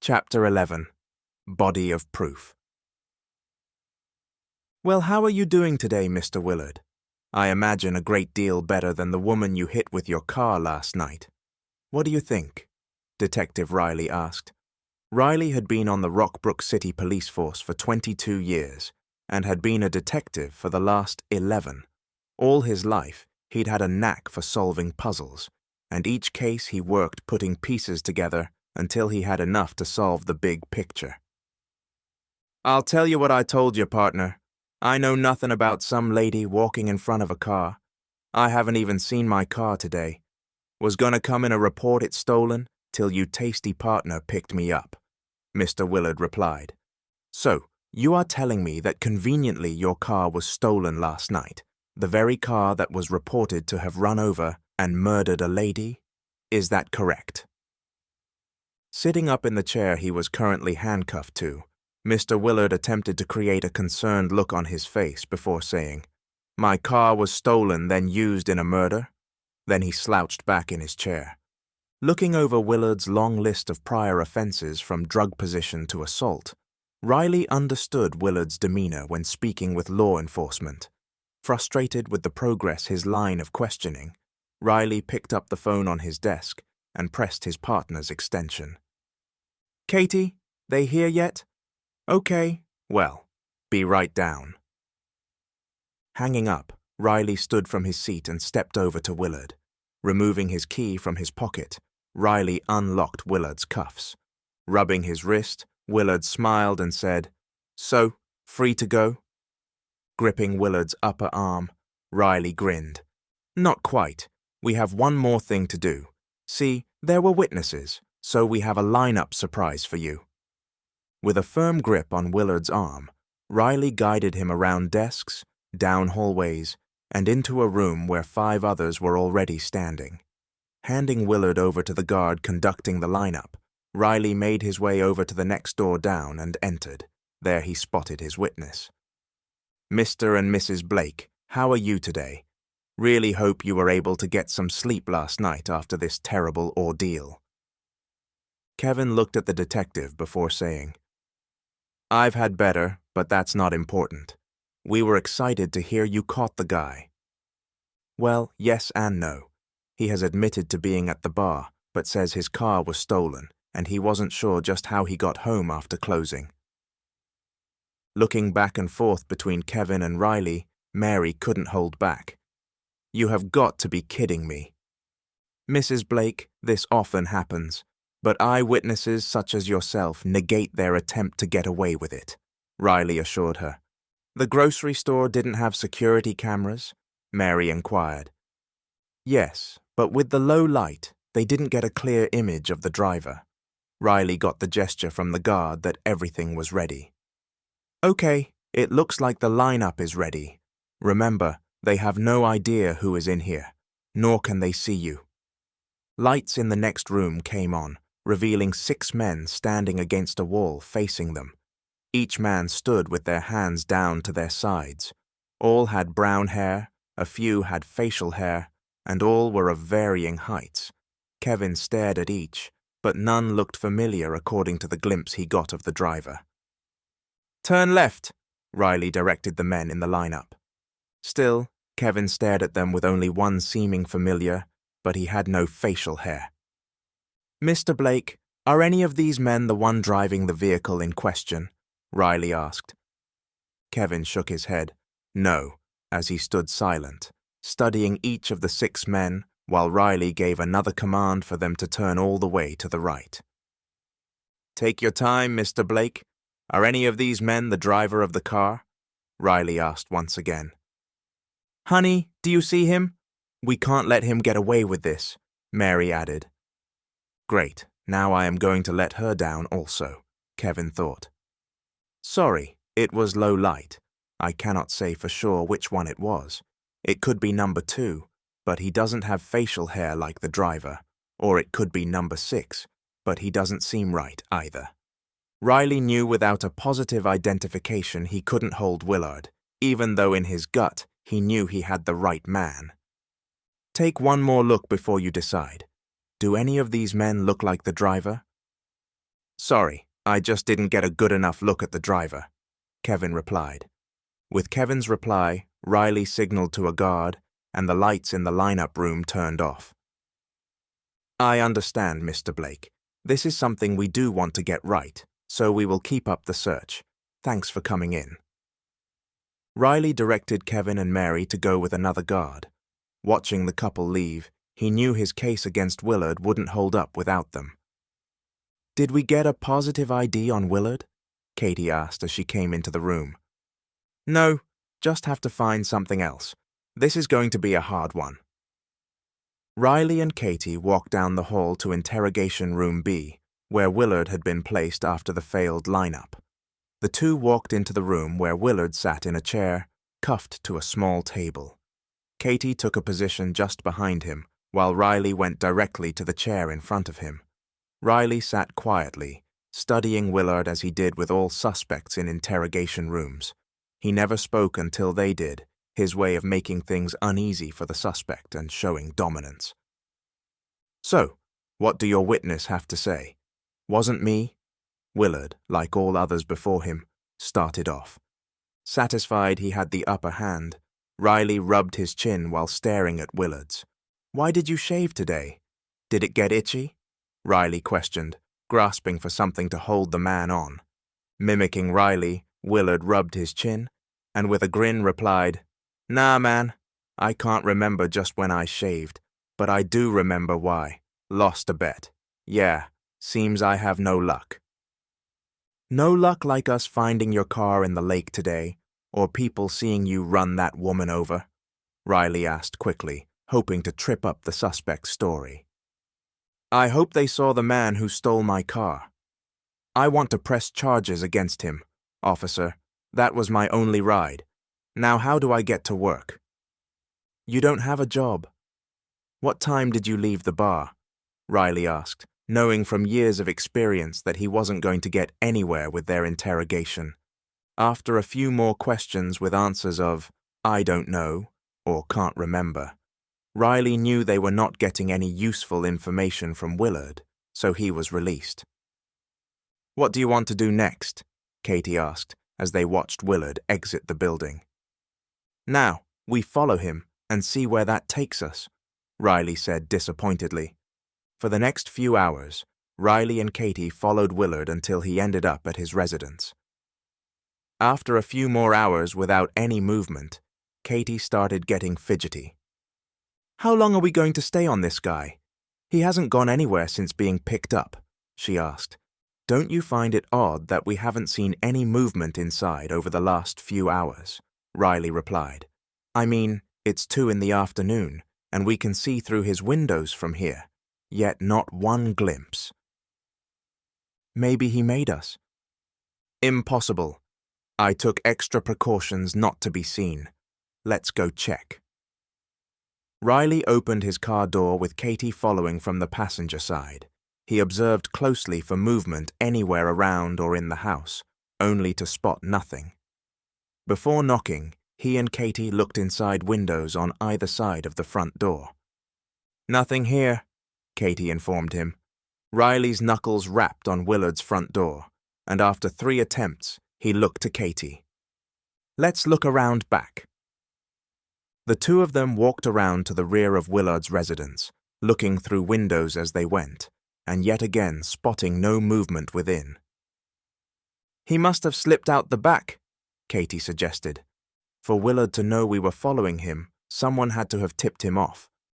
Chapter 11. Body of Proof. Well, how are you doing today, Mr. Willard? I imagine a great deal better than the woman you hit with your car last night. What do you think? Detective Riley asked. Riley had been on the Rockbrook City Police Force for 22 years and had been a detective for the last 11. All his life, he'd had a knack for solving puzzles, and each case he worked putting pieces together until he had enough to solve the big picture. I'll tell you what I told you, partner. I know nothing about some lady walking in front of a car. I haven't even seen my car today. Was gonna come in a report it's stolen till you tasty partner picked me up, Mr. Willard replied. So, you are telling me that conveniently your car was stolen last night, the very car that was reported to have run over and murdered a lady? Is that correct? Sitting up in the chair he was currently handcuffed to, Mr. Willard attempted to create a concerned look on his face before saying, "My car was stolen, then used in a murder?" Then he slouched back in his chair. Looking over Willard's long list of prior offenses from drug possession to assault, Riley understood Willard's demeanor when speaking with law enforcement. Frustrated with the progress his line of questioning, Riley picked up the phone on his desk and pressed his partner's extension. "Katie, they here yet? Okay, well, be right down." Hanging up, Riley stood from his seat and stepped over to Willard. Removing his key from his pocket, Riley unlocked Willard's cuffs. Rubbing his wrist, Willard smiled and said, "So, free to go?" Gripping Willard's upper arm, Riley grinned. "Not quite. We have one more thing to do. See, there were witnesses, so we have a lineup surprise for you." With a firm grip on Willard's arm, Riley guided him around desks, down hallways, and into a room where 5 others were already standing. Handing Willard over to the guard conducting the lineup, Riley made his way over to the next door down and entered. There he spotted his witness. "Mr. and Mrs. Blake, how are you today? Really hope you were able to get some sleep last night after this terrible ordeal." Kevin looked at the detective before saying, "I've had better, but that's not important. We were excited to hear you caught the guy." "Well, yes and no. He has admitted to being at the bar, but says his car was stolen, and he wasn't sure just how he got home after closing." Looking back and forth between Kevin and Riley, Mary couldn't hold back. "You have got to be kidding me." "Mrs. Blake, this often happens, but eyewitnesses such as yourself negate their attempt to get away with it," Riley assured her. "The grocery store didn't have security cameras?" Mary inquired. "Yes, but with the low light, they didn't get a clear image of the driver." Riley got the gesture from the guard that everything was ready. "Okay, it looks like the lineup is ready. Remember, they have no idea who is in here, nor can they see you." Lights in the next room came on, revealing 6 men standing against a wall facing them. Each man stood with their hands down to their sides. All had brown hair, a few had facial hair, and all were of varying heights. Kevin stared at each, but none looked familiar according to the glimpse he got of the driver. "Turn left," Riley directed the men in the lineup. Still, Kevin stared at them with only one seeming familiar, but he had no facial hair. "Mr. Blake, are any of these men the one driving the vehicle in question?" Riley asked. Kevin shook his head, no, as he stood silent, studying each of the 6 men while Riley gave another command for them to turn all the way to the right. "Take your time, Mr. Blake. Are any of these men the driver of the car?" Riley asked once again. "Honey, do you see him? We can't let him get away with this," Mary added. "Great, now I am going to let her down also," Kevin thought. "Sorry, it was low light. I cannot say for sure which one it was. It could be number 2, but he doesn't have facial hair like the driver, or it could be number 6, but he doesn't seem right either." Riley knew without a positive identification he couldn't hold Willard, even though in his gut he knew he had the right man. "Take one more look before you decide. Do any of these men look like the driver?" Sorry, I just didn't get a good enough look at the driver, Kevin replied. With Kevin's reply, Riley signaled to a guard, and the lights in the lineup room turned off. I understand, Mr. Blake. This is something we do want to get right, so we will keep up the search. Thanks for coming in. Riley directed Kevin and Mary to go with another guard. Watching the couple leave, he knew his case against Willard wouldn't hold up without them. Did we get a positive ID on Willard? Katie asked as she came into the room. No, just have to find something else. This is going to be a hard one. Riley and Katie walked down the hall to Interrogation Room B, where Willard had been placed after the failed lineup. The two walked into the room where Willard sat in a chair, cuffed to a small table. Katie took a position just behind him, while Riley went directly to the chair in front of him. Riley sat quietly, studying Willard as he did with all suspects in interrogation rooms. He never spoke until they did, his way of making things uneasy for the suspect and showing dominance. So, what do your witness have to say? Wasn't me? Willard, like all others before him, started off. Satisfied he had the upper hand, Riley rubbed his chin while staring at Willard's. Why did you shave today? Did it get itchy? Riley questioned, grasping for something to hold the man on. Mimicking Riley, Willard rubbed his chin, and with a grin replied, Nah, man, I can't remember just when I shaved, but I do remember why. Lost a bet. Yeah, seems I have no luck. No luck like us finding your car in the lake today, or people seeing you run that woman over? Riley asked quickly, hoping to trip up the suspect's story. I hope they saw the man who stole my car. I want to press charges against him, officer. That was my only ride. Now how do I get to work? You don't have a job. What time did you leave the bar? Riley asked, knowing from years of experience that he wasn't going to get anywhere with their interrogation. After a few more questions with answers of, I don't know, or can't remember, Riley knew they were not getting any useful information from Willard, so he was released. What do you want to do next? Katie asked, as they watched Willard exit the building. Now, we follow him and see where that takes us, Riley said disappointedly. For the next few hours, Riley and Katie followed Willard until he ended up at his residence. After a few more hours without any movement, Katie started getting fidgety. How long are we going to stay on this guy? He hasn't gone anywhere since being picked up, she asked. Don't you find it odd that we haven't seen any movement inside over the last few hours? Riley replied. I mean, it's 2 PM, and we can see through his windows from here, yet not one glimpse. Maybe he made us. Impossible. I took extra precautions not to be seen. Let's go check. Riley opened his car door with Katie following from the passenger side. He observed closely for movement anywhere around or in the house, only to spot nothing. Before knocking, he and Katie looked inside windows on either side of the front door. Nothing here, Katie informed him. Riley's knuckles rapped on Willard's front door, and after 3 attempts, he looked to Katie. Let's look around back. The two of them walked around to the rear of Willard's residence, looking through windows as they went, and yet again spotting no movement within. He must have slipped out the back, Katie suggested. For Willard to know we were following him, someone had to have tipped him off.